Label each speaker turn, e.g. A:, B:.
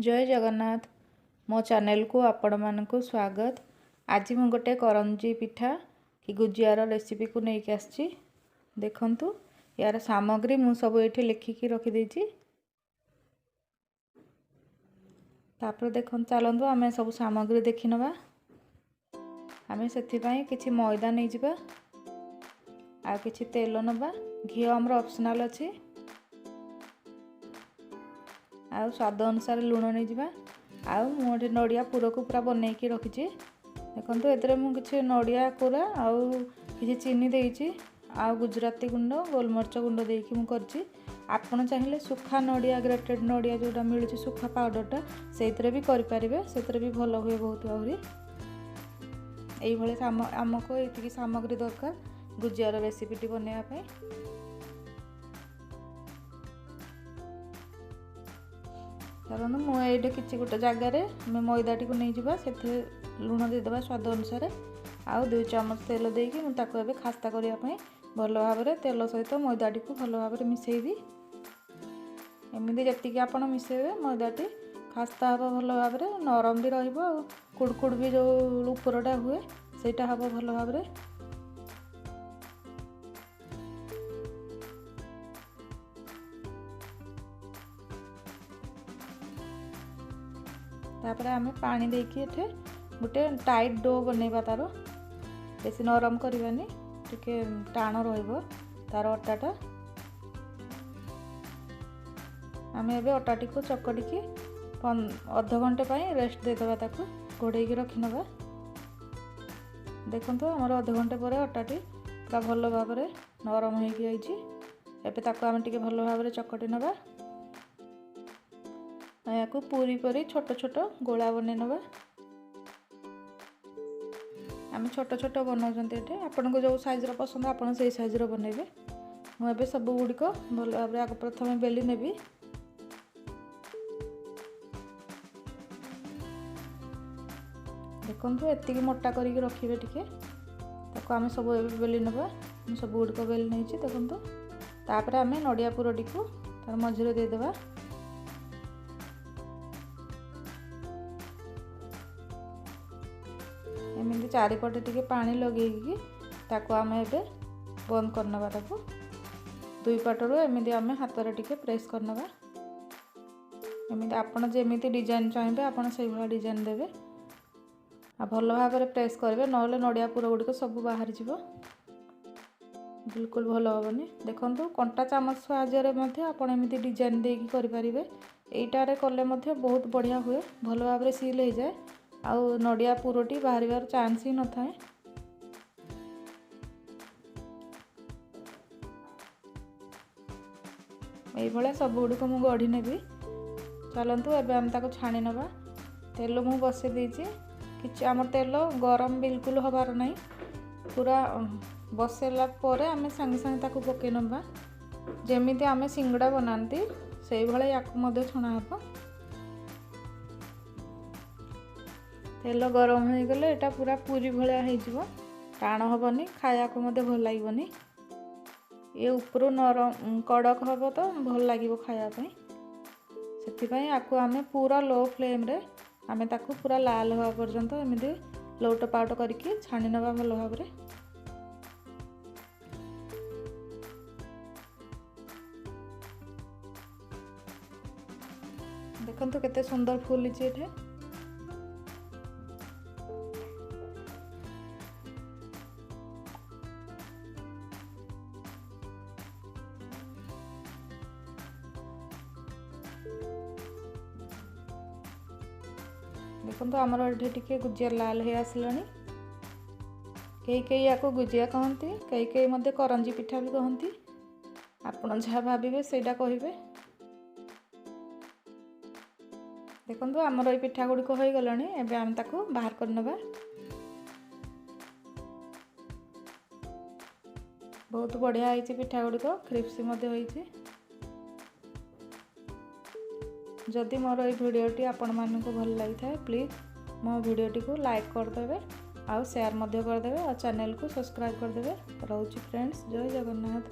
A: जय जगन्नाथ मो चैनल को आपण मानक स्वागत। आज मु गोटे करंजी पिठा कि गुजियार रेसिपी को लेकिन आसी देखंतु यार सामग्री मु सब ये लिखिकी रखीदे। तापर देख चलतु आम सब सामग्री देखी नवा। आम से किसी मैदा नहीं जावा आ किसी तेल नवा। घी आमर ऑप्शनल अच्छी आउ स्वाद अनुसार लुण नहीं जावा। आउ मुझे नड़िया पूर को पूरा बनईकी रखी देखो ए मुझे नड़िया कोरा आउ किसी चीनी देती आउ गुजराती गुंड गोलमरीच गुंड देकी मु करछि। आपण चाहिए सुखा नड़िया ग्रेटेड नड़िया जोटा मिलूँ सुखा पाउडरटा से भी करें से भी भल हुए बहुत आहरी। यही आमको ये सामग्री दरकार गुजियार रेसिपीटी बनवाई। कारण मुझे किसी गोटे जगार मैदा टी को नहीं जावा से लुण देदेबा स्वाद अनुसार आउ 2 चामच तेल देकी मुझे खास्ता करने भल भाव तेल सहित मैदा टी को भल भाव मिसेबी। एमती जी आप मिसेबे मैदा टी खास्ता हम भल भाव नरम भी रुड़कुड़ भी जो उपरटा हुए सेटा हम भल भाव। तापर आम पानी देकी एठे गोटे टाइट डो बनैबा। तार बेसी नरम करवानी टिके टाण रहिबो तार अटाटा। आम एबे अटाटी को चकटिकी अध घंटे रेस्ट देदेबा ताकू घोड़े रखी नवा। देखो आमर अध घंटे पर अटाटी पूरा भल भाव नरम होती आम टिके भल भाव चकटी नवा। या पूरी परी छोट छोट गोला बने नवा। आम छोट छोट बनाते आपन को जो साइज पसंद आप से साइज बनइबे। मुझे सब गुड़िक भल भाव आग प्रथम बेली नेबी। देखो एति मोटा करके रखिए टिके आम सब बेली नवा। सब गुड़िक बेली नहीं देखो तापर आम नड़िया पुरटी को तार मझे देदेबा। एमती चारिपटे टिके पानी लगेगी ताको आम एबे बंद करनवा। ताको दुई पटरू एमती आम हाथ रे टिके प्रेस करनवा। एमती आपण जेमिति डिजाइन चाहिए आपण से भाया डिजाइन देबे आ भल भाव प्रेस करेंगे नले नड़िया पुर गुड़िक सब बाहर जीव बिल्कुल भल हेनी। देखो कंटा चामच साहाय्य आपमती डिजाइन देकी करें। यहीटारे कले बहुत बढ़िया हुए भल भाव सील हो जाए आउ नड़िया पुरटी बाहर चांस ही न थाए। ये सब गुड़िक मु गढ़ी नेबी। चलतु एबे आम ताको छाणी नवा। तेल मु बसई देछि कि आम तेल गरम बिल्कुल हबार नहीं पूरा बसैला पर आम सांगे सांगे ताको पकई नवा। जेमिति आम सिंगड़ा बनाती से भाई या छणा हम। तेल गरम हो गले एटा पूरा पूरी भाया हो टाण हेनी खाया को भल लगे। ये ऊपर नरम कड़क हम तो भल लगे खायापी। से आपको आम पूरा लो फ्लेम रे आम ताकू पूरा लाल हवा पर्यंत एमती लौट पाउट करके छाणी नवा भल भाव। देखो केते सुंदर फुली ये। देखो आमर ये टिके गुजिया लाल हो आसला। कई या गुजिया कहती कई मत करंजी पिठा भी कहती आपड़ जहाँ भावे से कहे। देखो आमर ये पिठा गुड़िक हो गला एबे आम ताकू बाहर करनवा। बहुत बढ़िया होती पिठा गुड़िक क्रिस्पी होती। जदि मोर ये भिडियोटी आपण मानक भल लगी था प्लीज़ मो भिडियोटी को लाइक करदे आउ शेयर करदे और चैनल को सब्सक्राइब करदे। रोची फ्रेंड्स जय जगन्नाथ।